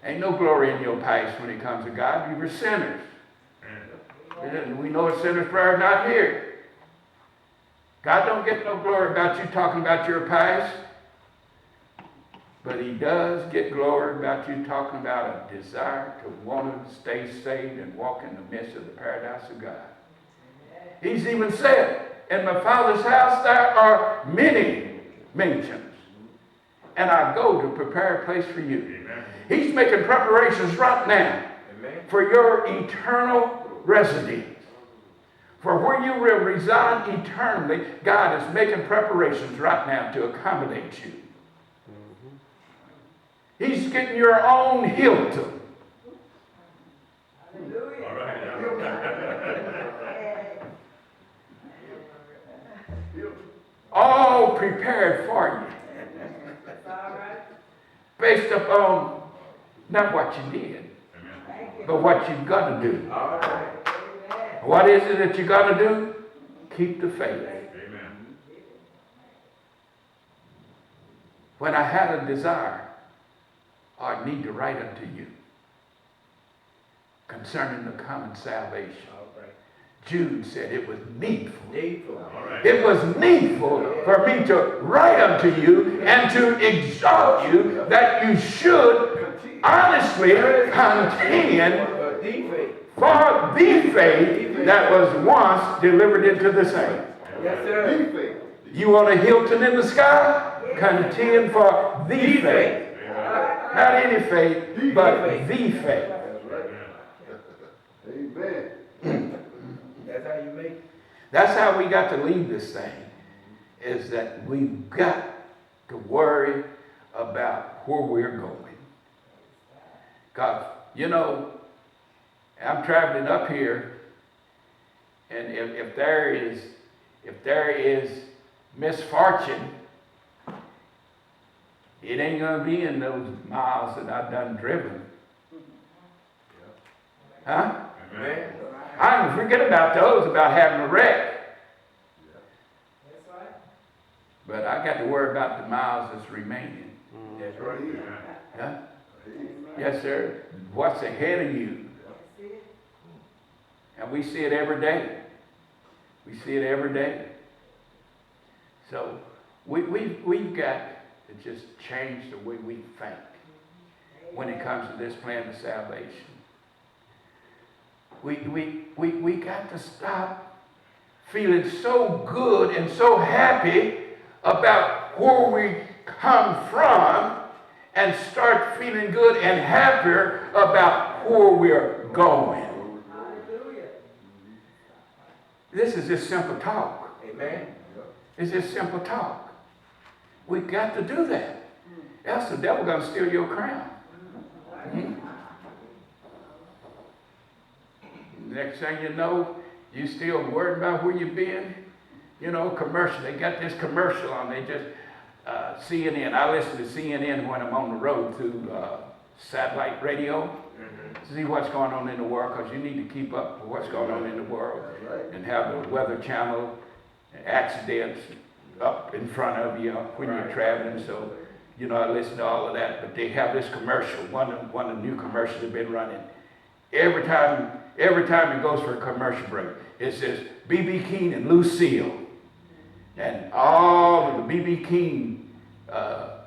Ain't no glory in your past when it comes to God. You were sinners. We know a sinner's prayer not here. God don't get no glory about you talking about your past. But he does get glory about you talking about a desire to want to stay saved and walk in the midst of the paradise of God. He's even said, in my Father's house there are many mansions, and I go to prepare a place for you. Amen. He's making preparations right now. Amen. For your eternal residence. For where you will reside eternally, God is making preparations right now to accommodate you. He's getting your own Hilton. Hallelujah. All right. All prepared for you. Based upon not what you did, but what you've got to do. All right. What is it that you got to do? Keep the faith. Amen. When I had a desire, I need to write unto you concerning the common salvation. Right. Jude said it was needful. Right. It was needful for me to write unto you and to exhort you that you should honestly contend for the faith that was once delivered into the saints. Yes, sir. You want a Hilton in the sky? Contend for the faith. Not any faith, but the faith. Amen. That's how you make it. That's how we got to leave this thing, is that we've got to worry about where we're going. God, you know, I'm traveling up here, and if there is misfortune, it ain't going to be in those miles that I've done driven. Huh? Amen. I don't forget about those, about having a wreck. But I got to worry about the miles that's remaining. That's right. Huh? Yes, sir. What's ahead of you? And we see it every day. We see it every day. So we've got to just change the way we think when it comes to this plan of salvation. We got to stop feeling so good and so happy about where we come from and start feeling good and happier about where we're going. This is just simple talk. Amen. It's just simple talk. We got to do that. Else the devil going to steal your crown. Mm-hmm. Next thing you know, you still worried about where you've been. You know, commercial. They got this commercial on. They just, CNN. I listen to CNN when I'm on the road through satellite radio. See what's going on in the world, because you need to keep up with what's going on in the world. And have the Weather Channel accidents up in front of you when you're traveling. So, you know, I listen to all of that. But they have this commercial, one of the new commercials they've been running. Every time it goes for a commercial break, it says B.B. King and Lucille. And all of the B.B. King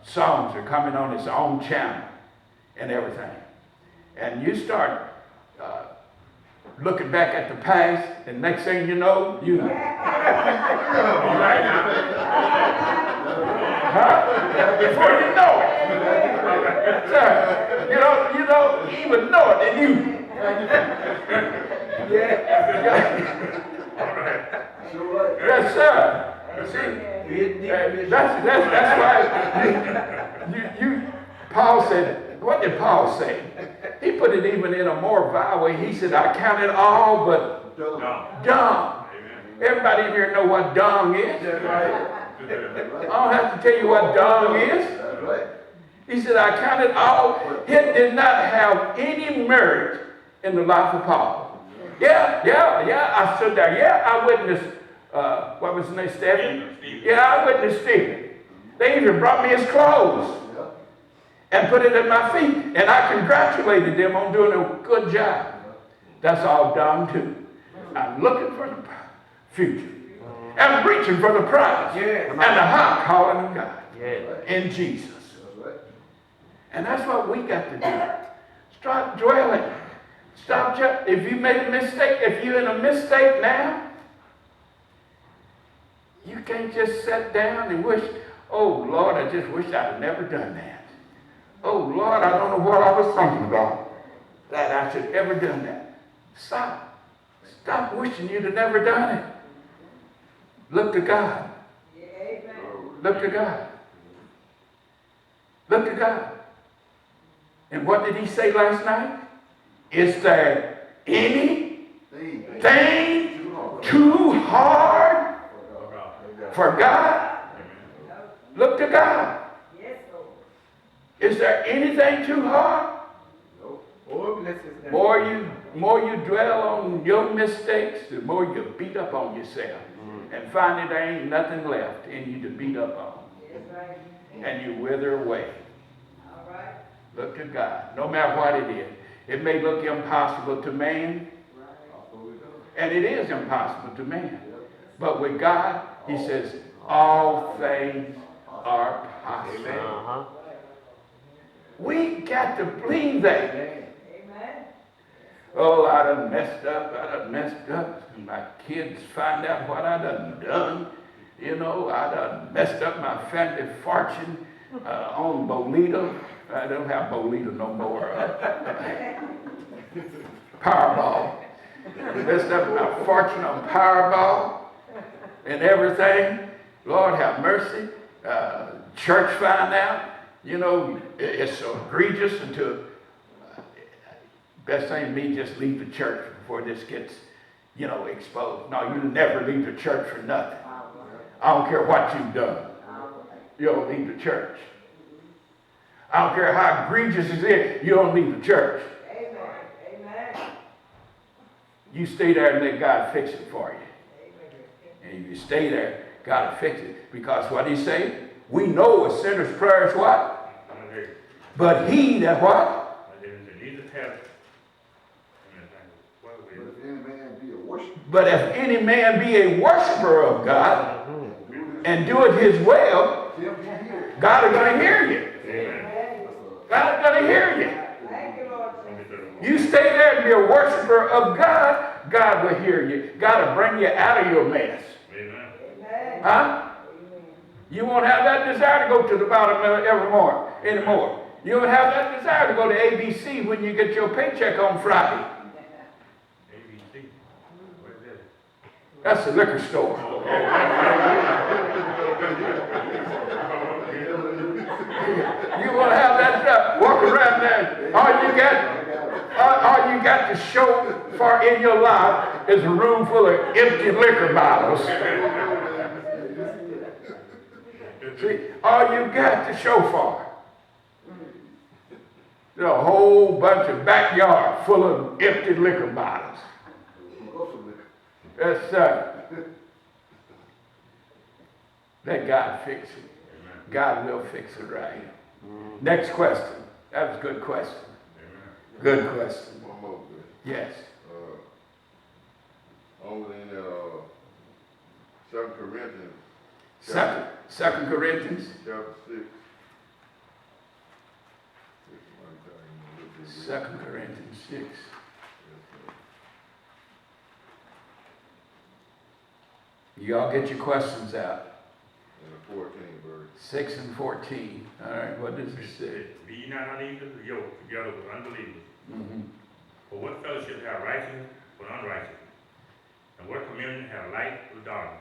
songs are coming on its own channel and everything. And you start looking back at the past, and next thing you know, you know. Huh? Before you know it. Sir, you don't even know it, and you. Yes, sir. See, that's why Paul said, what did Paul say? He put it even in a more vile way. He said, I count it all but dung. Everybody in here know what dung is. I don't have to tell you what dung is. He said, I count it all. It did not have any merit in the life of Paul. Yeah, I stood there. Yeah, I witnessed, what was his name, Stephen? Yeah, I witnessed Stephen. They even brought me his clothes. and put it at my feet. And I congratulated them on doing a good job. That's all done too. I'm looking for the future. I'm reaching for the prize. And the high calling of God. In Jesus. And that's what we got to do. Stop dwelling. Stop. If you made a mistake, if you're in a mistake now, you can't just sit down and wish, oh Lord, I just wish I'd never done that. Oh Lord, I don't know what I was thinking about, that I should ever done that. Stop. Stop wishing you'd have never done it. Look to God. Look to God. Look to God. And what did he say last night? Is there anything too hard for God? Look to God. Is there anything too hard? More you dwell on your mistakes, the more you beat up on yourself. And find there ain't nothing left in you to beat up on. And you wither away. Look to God. No matter what it is. It may look impossible to man. And it is impossible to man. But with God, he says, all things are possible. We got to believe that. Oh, I done messed up. My kids find out what I done. You know, I done messed up my family fortune on Bolita. I don't have Bolita no more. Powerball. Messed up my fortune on Powerball and everything. Lord have mercy. Church found out. You know, it's so egregious until best thing me just leave the church before this gets, you know, exposed. No, you never leave the church for nothing. I don't care what you've done. You don't leave the church. I don't care how egregious it is, you don't leave the church. Amen. You stay there and let God fix it for you. And if you stay there, God will fix it. Because what he say? We know a sinner's prayer is what? But he that what? But if any man be a worshiper of God and do it his will, God is going to hear you. God is going to hear you. You stay there and be a worshiper of God, God will hear you. God will bring you out of your mess. Huh? You won't have that desire to go to the bottom anymore. You won't have that desire to go to ABC when you get your paycheck on Friday. That's the liquor store. You want to have that stuff. Walk around there. All you got to show for in your life is a room full of empty liquor bottles. See, all you got to show for. There's a whole bunch of backyard full of empty liquor bottles. Yes, sir. Let God fix it. God will fix it right. Next question. That was a good question. Good question. One more. Yes. Over in 2 Corinthians. Second Corinthians. Chapter 6. 2 Corinthians 6. You all get your questions out. And the 14 verse. 6 and 14. All right, what does it say? Be ye not unequally yoked together with unbelievers. Mm-hmm. For what fellowship have righteousness with unrighteousness? And what communion have light with darkness?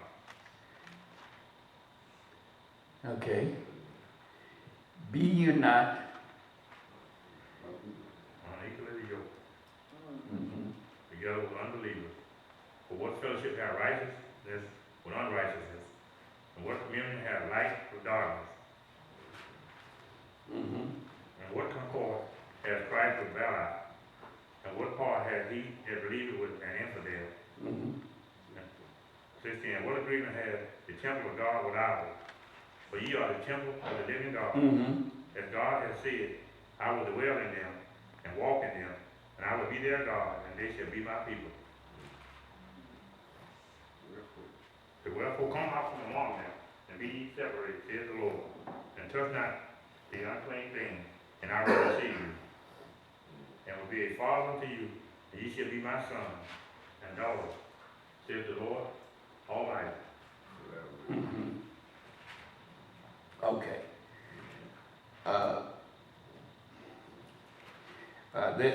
Okay. Be you not Unequally yoked mm-hmm. together with unbelievers. For what fellowship have righteousness with unrighteousness? And what communion have light with darkness? Mm-hmm. And what concord has Christ with Belial? And what part has he that believeth with an infidel? Mm-hmm. 16. And what agreement has the temple of God with ours? For ye are the temple of the living God. Mm-hmm. as God has said, I will dwell in them and walk in them, and I will be their God, and they shall be my people. Wherefore come out from among them, and be ye separated, says the Lord, and touch not the unclean thing, and I will receive you, and will be a father unto you, and ye shall be my sons and daughters, says the Lord Almighty. Okay.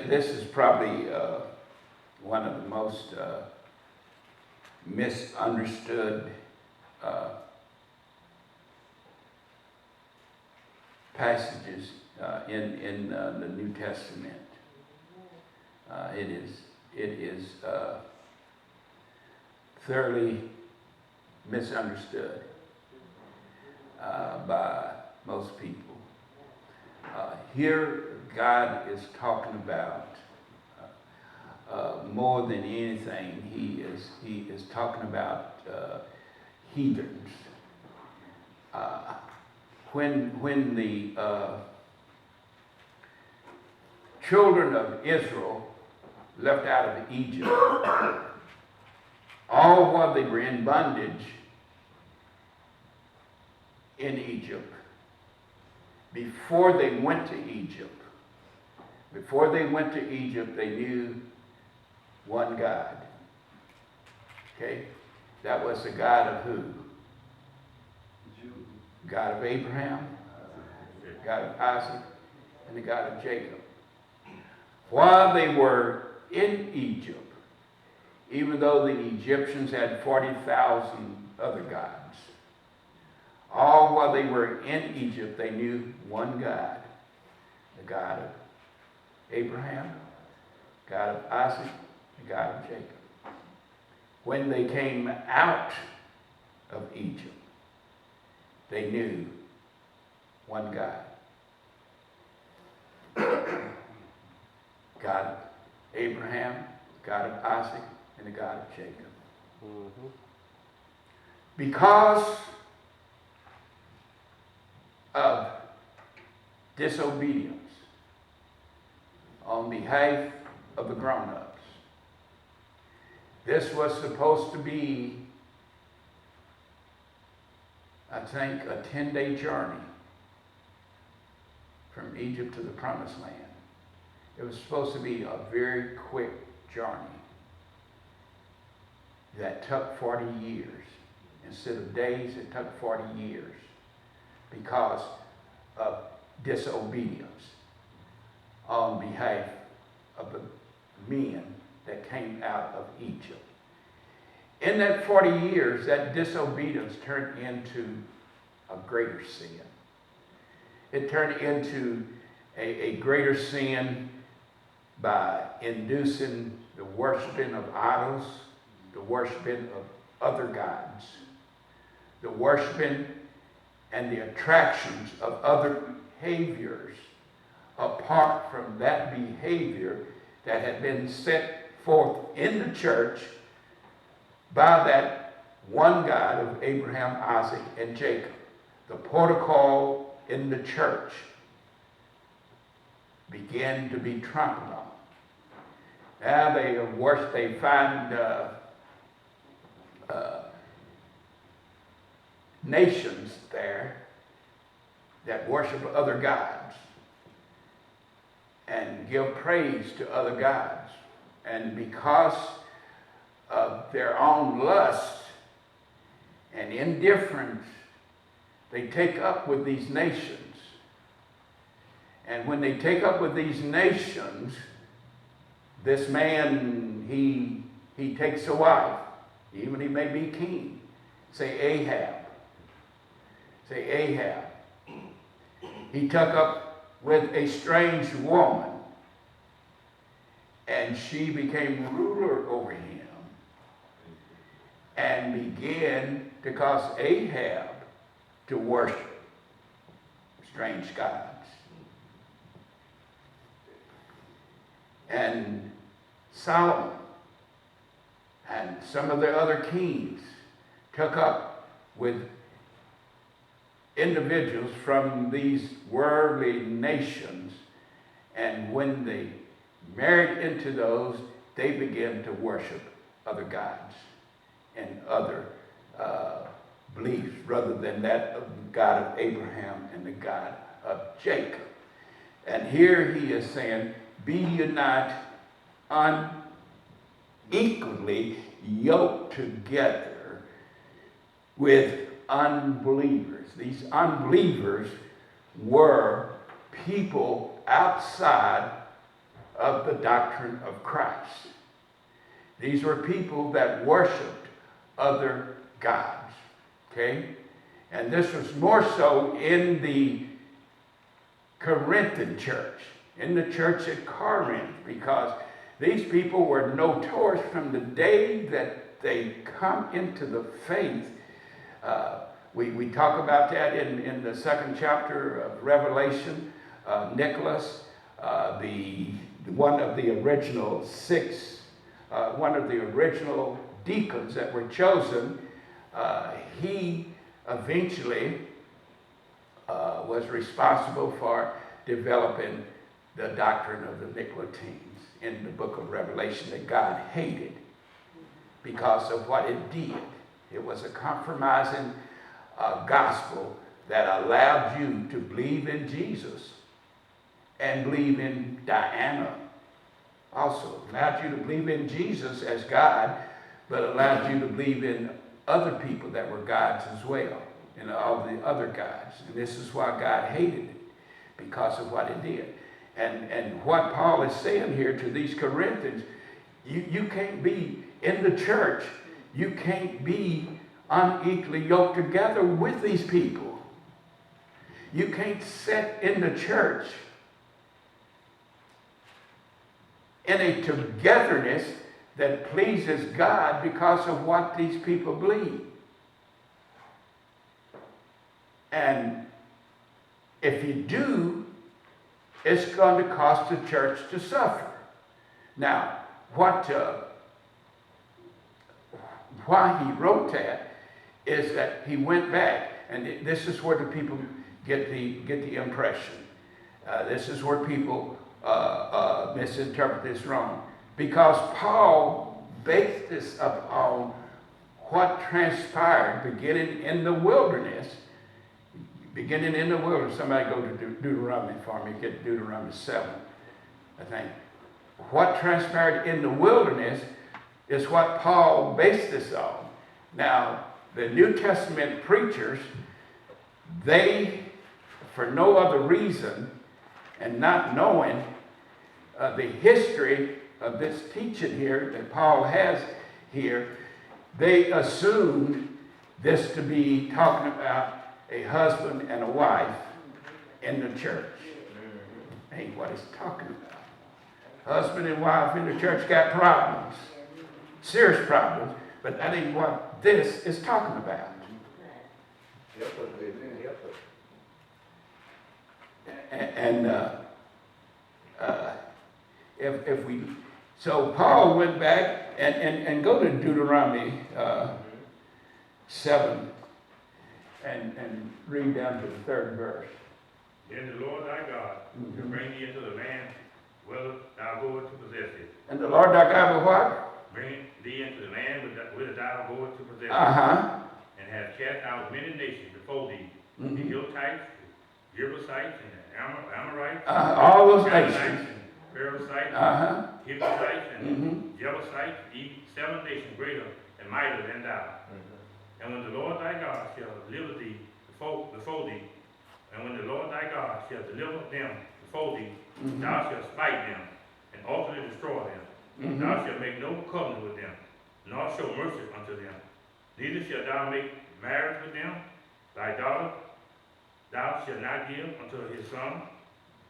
This is probably one of the most misunderstood passages in the New Testament. It is thoroughly misunderstood by most people. Here, God is talking about more than anything. He is talking about heathens. When the children of Israel left out of Egypt, all while they were in bondage in Egypt, before they went to Egypt, they knew one God. Okay? That was the God of who? God of Abraham, God of Isaac, and the God of Jacob. While they were in Egypt, even though the Egyptians had 40,000 other gods, all while they were in Egypt, they knew one God, the God of Abraham, God of Isaac, the God of Jacob. When they came out of Egypt, they knew one God. God of Abraham, God of Isaac, and the God of Jacob. Mm-hmm. Because of disobedience on behalf of the grown-ups, this was supposed to be, I think, a 10-day journey from Egypt to the Promised Land. It was supposed to be a very quick journey that took 40 years. Instead of days, it took 40 years because of disobedience on behalf of the men that came out of Egypt. In that 40 years, that disobedience turned into a greater sin. It turned into a greater sin by inducing the worshiping of idols, the worshiping of other gods, the worshiping and the attractions of other behaviors apart from that behavior that had been set forth in the church by that one God of Abraham, Isaac, and Jacob. The protocol in the church began to be trampled on. Now they find nations there that worship other gods and give praise to other gods. And because of their own lust and indifference, they take up with these nations. And when they take up with these nations, this man, he takes a wife, even he may be king. Say Ahab. Say Ahab. He took up with a strange woman, and she became ruler over him and began to cause Ahab to worship strange gods. And Solomon and some of the other kings took up with individuals from these worldly nations, and when they married into those, they began to worship other gods and other beliefs rather than that of the God of Abraham and the God of Jacob. And here he is saying, be ye not unequally yoked together with unbelievers. These unbelievers were people outside of the doctrine of Christ. These were people that worshiped other gods, okay? And this was more so in the Corinthian church, in the church at Corinth, because these people were notorious from the day that they come into the faith. We talk about that in the 2nd chapter of Revelation. Nicholas, one of the original one of the original deacons that were chosen, he eventually was responsible for developing the doctrine of the Nicolaitans in the book of Revelation that God hated because of what it did. It was a compromising gospel that allowed you to believe in Jesus and believe in Diana. Also allowed you to believe in Jesus as God, but allowed you to believe in other people that were gods as well, and all the other gods. And this is why God hated it, because of what it did. And what Paul is saying here to these Corinthians, you can't be in the church, you can't be unequally yoked together with these people. You can't sit in the church in a togetherness that pleases God because of what these people believe. And if you do, it's going to cause the church to suffer. Now, why he wrote that is that he went back, and this is where the people get the impression. This is where people misinterpret this wrong. Because Paul based this upon what transpired beginning in the wilderness. Somebody go to Deuteronomy for me, get Deuteronomy 7, I think. What transpired in the wilderness is what Paul based this on. Now, the New Testament preachers, they, for no other reason, and not knowing the history of this teaching here that Paul has here, they assumed this to be talking about a husband and a wife in the church. Ain't what he's talking about. Husband and wife in the church got problems, serious problems, but that ain't what this is talking about. And so Paul went back and go to Deuteronomy 7 and read down to the 3rd verse. Then the Lord thy God will bring thee into the land whether thou goest to possess it. And the Lord thy God will what? Bring thee into the land whither thou goest to possess it. And have cast out many nations before thee, the Hittites, the Jebusites, and the Amorites, all those nations. Perizzites, Hivites, and Jebusites, 7 nations greater and mightier than thou. And when the Lord thy God shall deliver thee before thee, and when the Lord thy God shall deliver them before thee, thou shalt smite them and utterly destroy them. Thou shalt make no covenant with them, nor show mercy unto them. Neither shalt thou make marriage with them. Thy daughter thou shalt not give unto his son,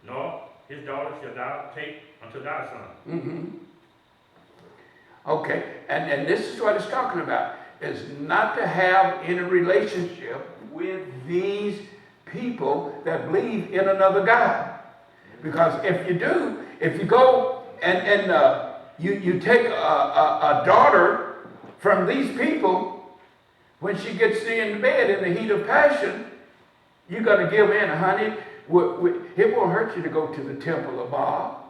nor his daughter shalt thou take unto thy son. Okay, and this is what it's talking about, is not to have any relationship with these people that believe in another God. Because if you do, if you go and you take a daughter from these people, when she gets in the bed in the heat of passion, You're going to give in, honey. It won't hurt you to go to the temple of Baal.